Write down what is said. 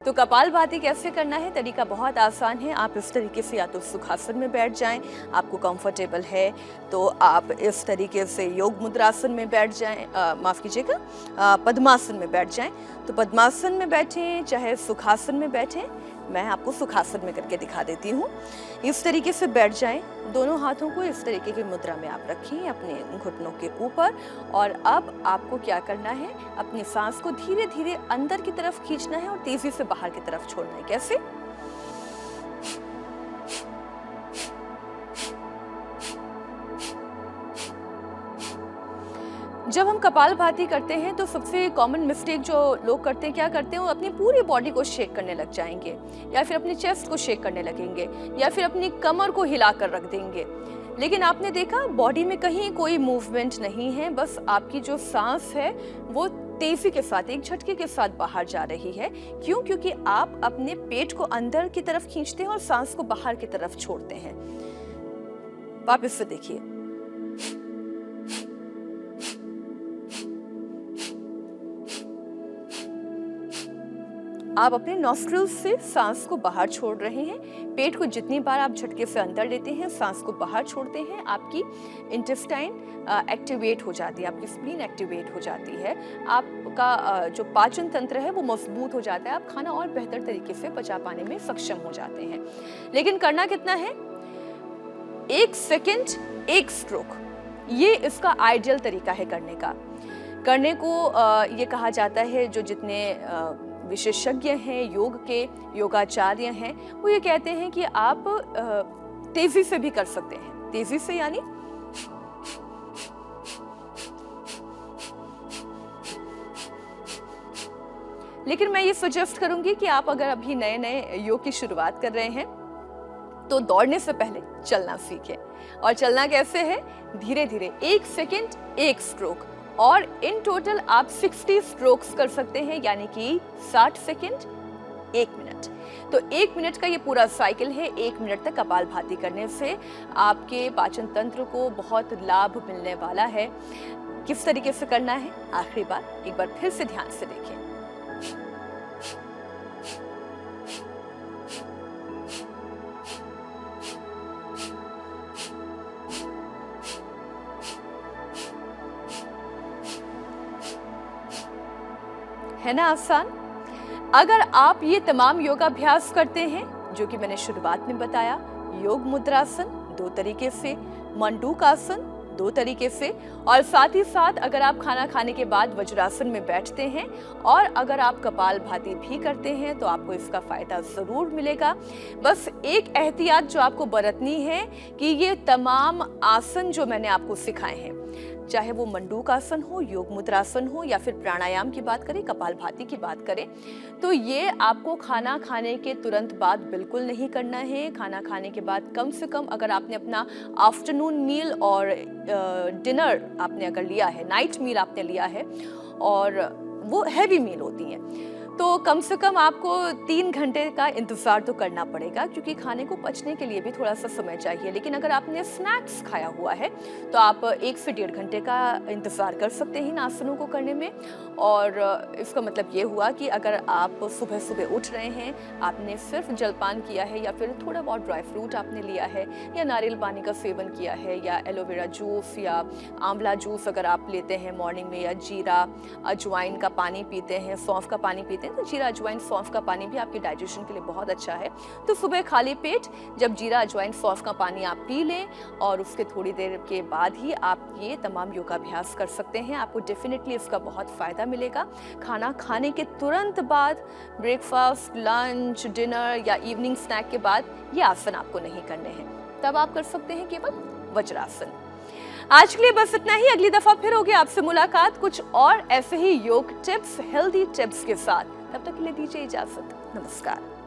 तो कपालभाति कैसे करना है, तरीका बहुत आसान है। आप इस तरीके से या तो सुखासन में बैठ जाएं, आपको कंफर्टेबल है तो आप इस तरीके से योग मुद्रासन में बैठ जाएं, माफ़ कीजिएगा पद्मासन में बैठ जाएं। तो पद्मासन में बैठें चाहे सुखासन में बैठें, मैं आपको सुखासन में करके दिखा देती हूँ। इस तरीके से बैठ जाएं, दोनों हाथों को इस तरीके की मुद्रा में आप रखें अपने घुटनों के ऊपर। और अब आपको क्या करना है, अपनी सांस को धीरे धीरे अंदर की तरफ खींचना है और तेजी से बाहर की तरफ छोड़ना है। कैसे? जब हम कपालभाति करते हैं तो सबसे कॉमन मिस्टेक जो लोग करते हैं, क्या करते हैं, वो अपनी पूरी बॉडी को शेक करने लग जाएंगे, या फिर अपनी चेस्ट को शेक करने लगेंगे, या फिर अपनी कमर को हिलाकर रख देंगे। लेकिन आपने देखा बॉडी में कहीं कोई मूवमेंट नहीं है, बस आपकी जो सांस है वो तेजी के साथ, एक झटके के साथ बाहर जा रही है। क्यों? क्योंकि आप अपने पेट को अंदर की तरफ खींचते हैं और सांस को बाहर की तरफ छोड़ते हैं। वापस से देखिए, आप अपने नॉस्ट्रिल्स से सांस को बाहर छोड़ रहे हैं। पेट को जितनी बार आप झटके से अंदर लेते हैं, सांस को बाहर छोड़ते हैं, आपकी इंटेस्टाइन एक्टिवेट हो जाती है, आपकी स्प्लीन एक्टिवेट हो जाती है, आपका जो पाचन तंत्र है वो मजबूत हो जाता है, आप खाना और बेहतर तरीके से पचा पाने में सक्षम हो जाते हैं। लेकिन करना कितना है? 1 सेकेंड 1 स्ट्रोक, ये इसका आइडियल तरीका है करने का। करने को ये कहा जाता है, जो जितने विशेषज्ञ हैं, योग के योगाचार्य हैं, वो ये कहते हैं कि आप तेजी से भी कर सकते हैं। तेजी से यानी लेकिन मैं ये सजेस्ट करूंगी कि आप अगर अभी नए नए योग की शुरुआत कर रहे हैं तो दौड़ने से पहले चलना सीखें। और चलना कैसे है? धीरे धीरे, 1 सेकेंड 1 स्ट्रोक, और इन टोटल आप 60 स्ट्रोक्स कर सकते हैं, यानी कि 60 सेकेंड 1 मिनट। तो 1 मिनट का ये पूरा साइकिल है। 1 मिनट तक कपालभाति करने से आपके पाचन तंत्र को बहुत लाभ मिलने वाला है। किस तरीके से करना है, आखिरी बार एक बार फिर से ध्यान से देखें। है ना आसान? अगर आप ये तमाम योगाभ्यास करते हैं जो कि मैंने शुरुआत में बताया, योग मुद्रासन 2 तरीके से, मंडूकासन 2 तरीके से, और साथ ही साथ अगर आप खाना खाने के बाद वज्रासन में बैठते हैं और अगर आप कपालभाति भी करते हैं तो आपको इसका फायदा जरूर मिलेगा। बस एक एहतियात जो आपको बरतनी है कि ये तमाम आसन जो मैंने आपको सिखाए हैं, चाहे वो मंडूकासन हो, योग मुद्रासन हो, या फिर प्राणायाम की बात करें, कपालभाति की बात करें, तो ये आपको खाना खाने के तुरंत बाद बिल्कुल नहीं करना है। खाना खाने के बाद कम से कम, अगर आपने अपना आफ्टरनून मील और डिनर आपने अगर लिया है, नाइट मील आपने लिया है, और वो हैवी मील होती हैं, तो कम से कम आपको 3 घंटे का इंतज़ार तो करना पड़ेगा, क्योंकि खाने को पचने के लिए भी थोड़ा सा समय चाहिए। लेकिन अगर आपने स्नैक्स खाया हुआ है तो आप 1 से 1.5 घंटे का इंतज़ार कर सकते हैं इन आसनों को करने में। और इसका मतलब ये हुआ कि अगर आप सुबह सुबह उठ रहे हैं, आपने सिर्फ जलपान किया है, या फिर थोड़ा बहुत ड्राई फ्रूट आपने लिया है, या नारियल पानी का सेवन किया है, या एलोवेरा जूस या आंवला जूस अगर आप लेते हैं मॉर्निंग में, या जीरा अजवाइन का पानी पीते हैं, सौंफ का पानी पीते हैं, तो जीरा अजवाइन सौंफ का पानी भी आपके डाइजेशन के लिए बहुत अच्छा है। तो सुबह खाली पेट जब जीरा अजवाइन सौंफ का पानी आप पी लें, और उसके थोड़ी देर के बाद ही आप ये तमाम योगाभ्यास कर सकते हैं। आपको डेफिनेटली इसका बहुत फायदा मिलेगा। खाना खाने के तुरंत बाद, ब्रेकफास्ट, लंच, डिनर या इवनिंग स्नैक के बाद ये आसन आपको नहीं करने हैं। तब आप कर सकते हैं केवल वज्रासन। आज के लिए बस इतना ही। अगली दफा फिर होगी आपसे मुलाकात कुछ और ऐसे ही योग टिप्स, हेल्दी टिप्स के साथ। तब तक के लिए दीजिए इजाजत। नमस्कार।